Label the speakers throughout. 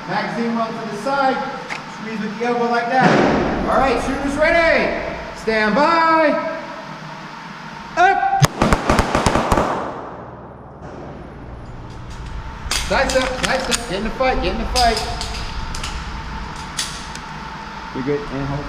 Speaker 1: Magazine well to the side. Squeeze with the elbow like that. All right, shooters ready. Stand by. Up. Side step, side step. Get in the fight, get in the fight. You're good, and hold.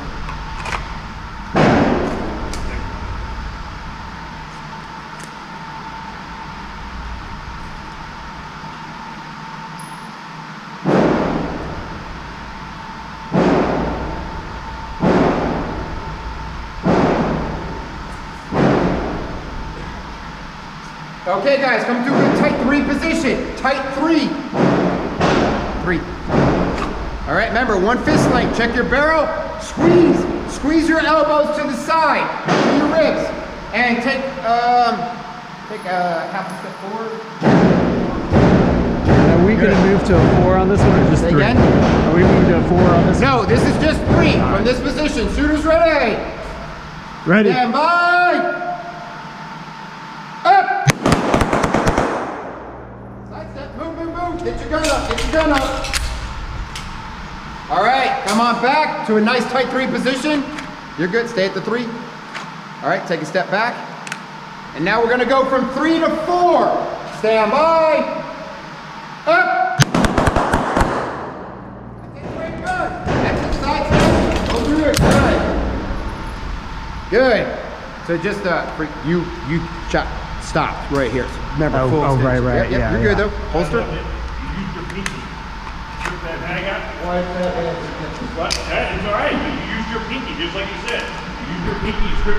Speaker 1: Okay guys, come to a tight 3 position. Tight 3. 3. All right, remember, 1 fist length. Check your barrel. Squeeze. Squeeze your elbows to the side, to your ribs. And take a half a step forward.
Speaker 2: Are we going to move to a 4 on this one or just 3?
Speaker 1: Again?
Speaker 2: Are we moving to a 4 on this one?
Speaker 1: No, this is just 3 from this position. Shooters ready.
Speaker 2: Ready.
Speaker 1: Stand by. Up. Side step. Move, move, move. Get your gun up. Get your gun up. All right, come on back to a nice tight 3 position. You're good. Stay at the 3. All right, take a step back. And now we're going to go from 3 to 4. Stand by. Up. Okay, great, good. Exit side step. Go through it. Good. Good. So just you shot stopped right here. So remember, full
Speaker 2: oh right, right.
Speaker 1: Yep,
Speaker 2: yeah,
Speaker 1: you're good though. Holster.
Speaker 3: You use your pinky. Strip that bag out. What? It's all right. You use your pinky, just like you said. You use your pinky, you strip